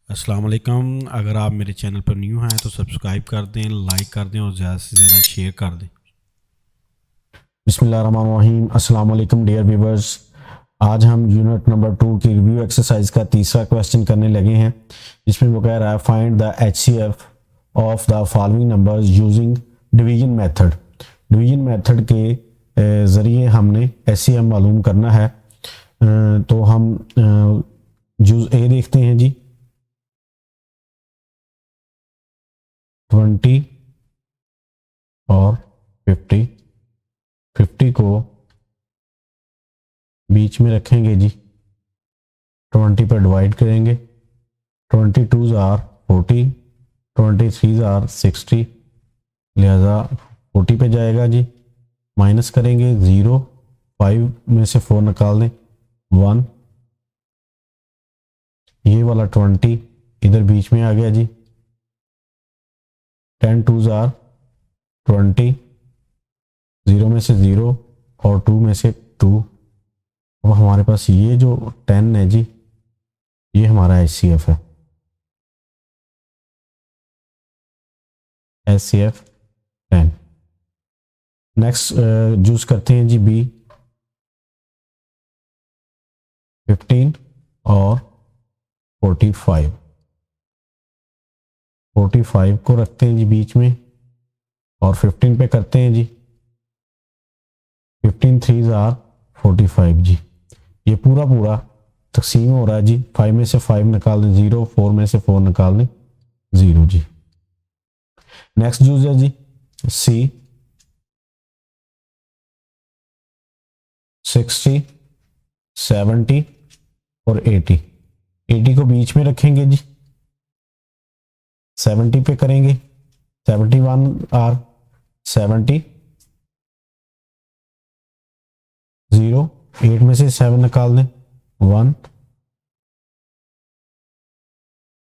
अस्सलाम वालेकुम। अगर आप मेरे चैनल पर न्यू हैं तो सब्सक्राइब कर दें, लाइक कर दें और ज़्यादा से ज़्यादा शेयर कर दें। बिस्मिल्लाहिर्रहमानिर्रहीम। अस्सलाम वालेकुम डियर व्यूवर्स। आज हम यूनिट नंबर 2 की रिव्यू एक्सरसाइज का तीसरा क्वेश्चन करने लगे हैं, जिसमें वो कह रहा है find the HCF of the following numbers using division method. Division method के ज़रिए हमने HCF मालूम करना है। तो हम जूज़ ए देखते हैं जी। 20 और 50। 50 को बीच में रखेंगे जी, 20 पर डिवाइड करेंगे। 22 आर 40, 23 आर 60, लिहाजा 40 पे जाएगा जी। माइनस करेंगे 0, 5 में से 4 निकाल दें 1, ये वाला 20 इधर बीच में आ गया जी। 10 2 आर 20, 0 में से 0 और 2 में से 2। अब हमारे पास ये जो 10 है जी, ये हमारा HCF है। HCF 10। नेक्स्ट यूज करते हैं जी बी। 15 और 45। 45 को रखते हैं जी बीच में और 15 पे करते हैं जी। 15 3 आर 45 जी। ये पूरा पूरा तकसीम हो रहा है जी। 5 में से 5 निकाल दें 0, 4 में से 4 निकाल दें 0 जी। नेक्स्ट यूज है जी सी। 60 70 और 80। 80 को बीच में रखेंगे जी, 70 पे करेंगे 71 आर 70, 0, 8 में से 7 निकाल दें 1,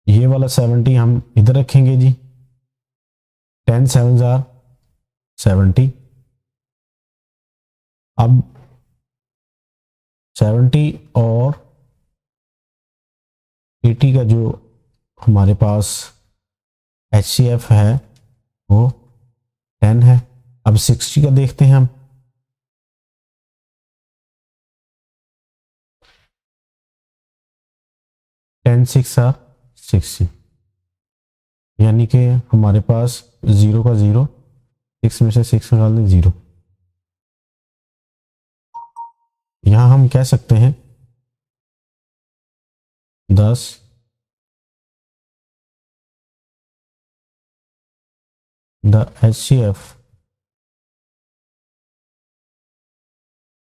ये वाला 70 हम इधर रखेंगे जी। 10 7 आर 70। अब 70 और 80 का जो हमारे पास HCF है वो 10 है। अब 60 का देखते हैं हम। 10 6 आर 60, यानी कि हमारे पास 0 का 0, 6 में से 6 निकाल दें 0। यहां हम कह सकते हैं 10 the HCF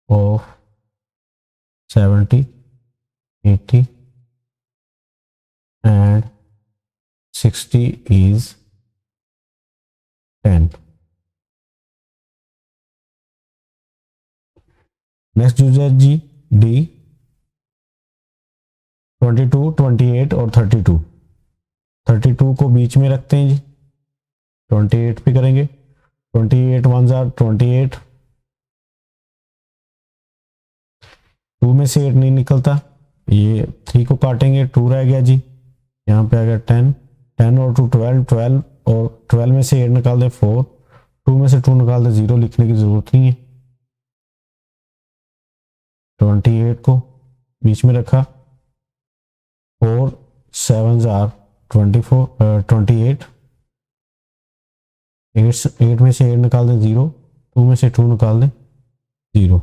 of 70 80 and 60 is 10। Next use है जी डी। 22 28 और 32। 32 को बीच में रखते हैं जी, 28 पे करेंगे। 28 1 आर 28, 2 में से 8 नहीं निकलता, ये 3 को काटेंगे 2 रह गया जी। यहाँ पे आ गया 10, 10 और 2 12, 12 और 12 में से 8 निकाल दे 4, 2 में से 2 निकाल दे 0, लिखने की जरूरत नहीं है। 28 को बीच में रखा, 4 7 आर 24 28, 8 में से 8 निकाल दें 0, 2 में से 2 निकाल दें 0।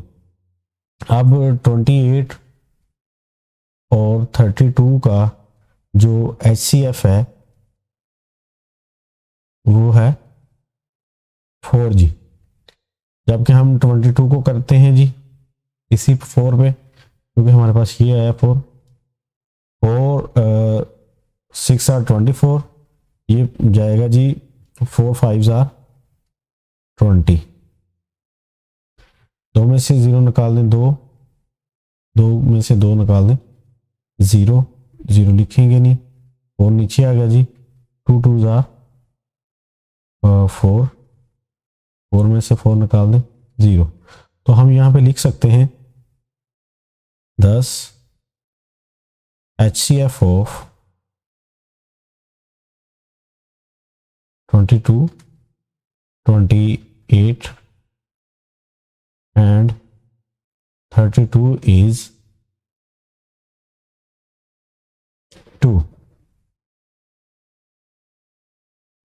अब 28 और 32 का जो HCF है वो है 4 जी। जबकि हम 22 को करते हैं जी इसी 4 पे, क्योंकि हमारे पास ये आया 4 6 आर 24, ये जाएगा जी 4 5 आर 20। 2 में से 0 निकाल दें 2, 2 में से 2 निकाल दें 0, 0 लिखेंगे नहीं और नीचे आ गया जी 2 2 आर 4, 4 में से 4 निकाल दें 0। तो हम यहाँ पे लिख सकते हैं 10 HCF ऑफ 22, 28 and 32 is 2।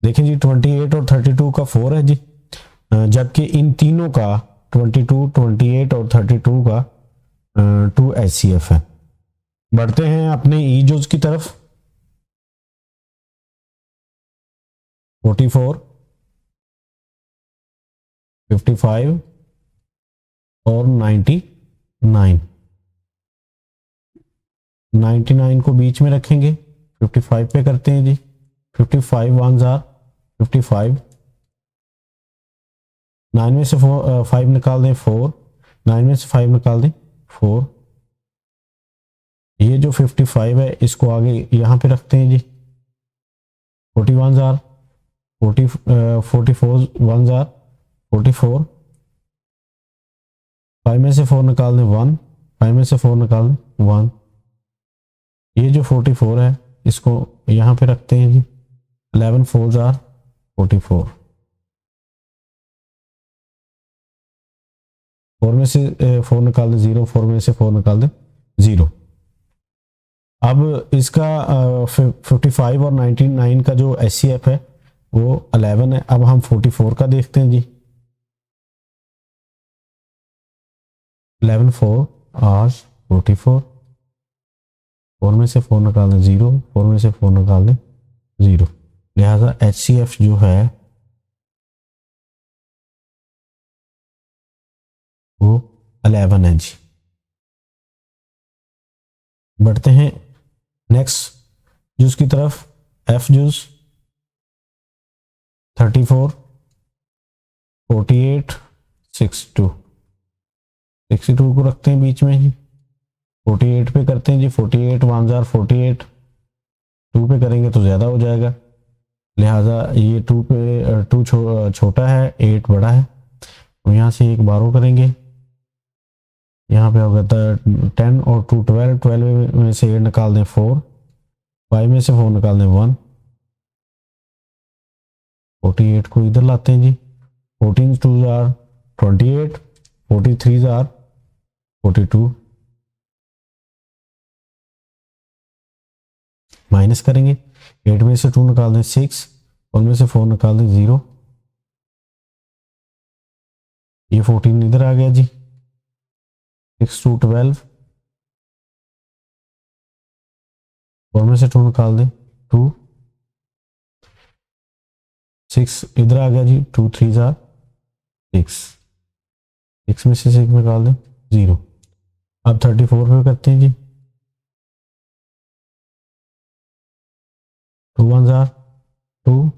देखें जी 28 और 32 का 4 है जी, जबकि इन तीनों का 22, 28 और 32 का 2 HCF है। बढ़ते हैं अपने ईजोज की तरफ। 44, 55 और 99। 99 को बीच में रखेंगे, 55 पे करते हैं जी। 55 1s are 55, 9 में से 5 निकाल दें 4, 9 में से 5 निकाल दें 4। ये जो 55 है इसको आगे यहाँ पे रखते हैं जी। 41s are 44 1s are 44, 5 में से 4 निकाल दें 1, 5 में से 4 निकाल दें 1। ये जो 44 है इसको यहाँ पे रखते हैं जी। 11 4s are 44, 4 में से 4 निकाल दें 0, 4 में से 4 निकाल दें 0। अब इसका 55 और 99 का जो HCF है वो 11 है। अब हम 44 का देखते हैं जी। 11 4 आर 44, 4 में से 4 निकाल दें 0, 4 में से 4 निकाल दें 0। लिहाजा HCF जो है वो 11 है जी। बढ़ते हैं नेक्स्ट जूस की तरफ। F juice 34, 48, 62। 62 को रखते हैं बीच में जी। 48 पे करते हैं जी। 48 1s are 48, 2 पे करेंगे तो ज़्यादा हो जाएगा, लिहाजा ये 2 पे 2 छोटा है, 8 बड़ा है। तो यहाँ से एक बारो करेंगे, यहाँ पे होगा 10 और 2 12, 12 में से 8 निकाल दें 4, 5 में से 4 निकाल दें 1। 48 को इधर लाते हैं जी। 14 2s are 28, 43s are 42। Minus करेंगे, 8 में से 2 निकाल दें 6, 1 में से 4 निकाल दें 0। ये 14 इधर आ गया जी। 6 2 12, 4 में से 2 निकाल दें 2, 6 इधर आ गया जी। 2 3s are 6, 6 में से 6 निकाल दें 0। अब 34 पे करते हैं जी। 2 1s are 2,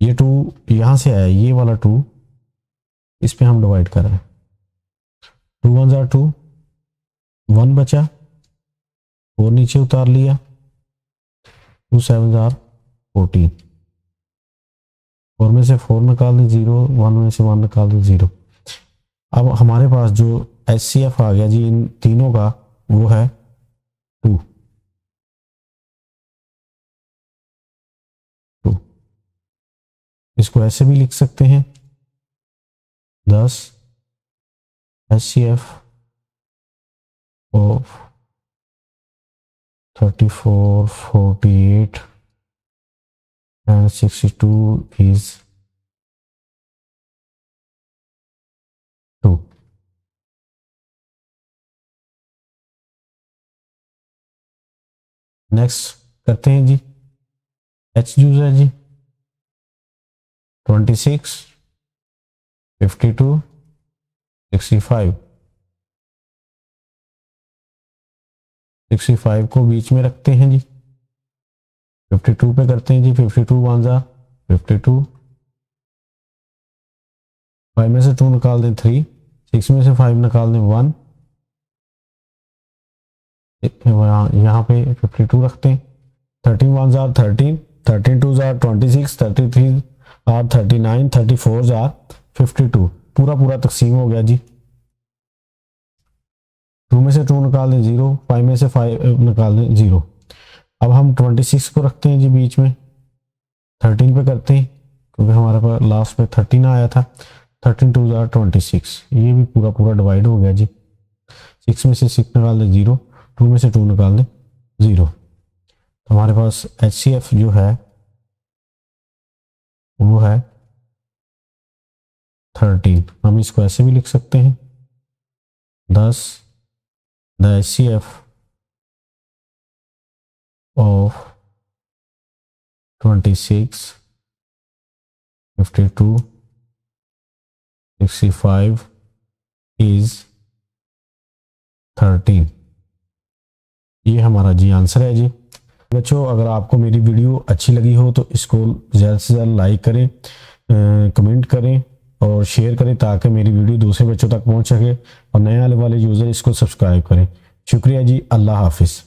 ये 2 यहाँ से आया, ये वाला 2 इस पे हम डिवाइड कर रहे हैं। 2 1s are 2, 1 बचा, 4 नीचे उतार लिया। 2 7s are 14, 4 में से 4 निकाल दें 0, 1 में से 1 निकाल दें 0। अब हमारे पास जो HCF आ गया जी इन तीनों का वो है 2। इसको ऐसे भी लिख सकते हैं 10 HCF of 34, 48 and 62 is 2। Next करते हैं जी। H यूज है जी 26, 52, 65। 65 को बीच में रखते हैं जी। 52 पे करते हैं जी। 52 1s are 52, 5 में से 2 निकाल दें 3, 6 में से 5 निकाल दें 1। यहाँ पे 52 रखते हैं। 13 1s are 13, 13 2s are 26, 33 are 39, 34s are 52। पूरा तकसीम हो गया जी। 2 में से 2 निकाल दें 0, 5 में से 5 निकाल दें 0। अब हम 26 को रखते हैं जी बीच में। 13 पे करते हैं क्योंकि हमारे पास लास्ट में 13 आया था। 13 2 ज़ा 26, ये भी पूरा पूरा डिवाइड हो गया जी। 6 में से 6 निकाल दें 0, 2 में से 2 निकाल दें 0। तो हमारे पास HCF जो है वो है 13। हम इसको ऐसे भी लिख सकते हैं, 10 द HCF of 26, 52, 65 is 13। ये हमारा जी आंसर है जी। बच्चों अगर आपको मेरी वीडियो अच्छी लगी हो तो इसको ज़्यादा से ज़्यादा लाइक करें, कमेंट करें और शेयर करें ताकि मेरी वीडियो दूसरे बच्चों तक पहुंच सके और नए आने वाले यूज़र इसको सब्सक्राइब करें। शुक्रिया जी, अल्लाह हाफिज़।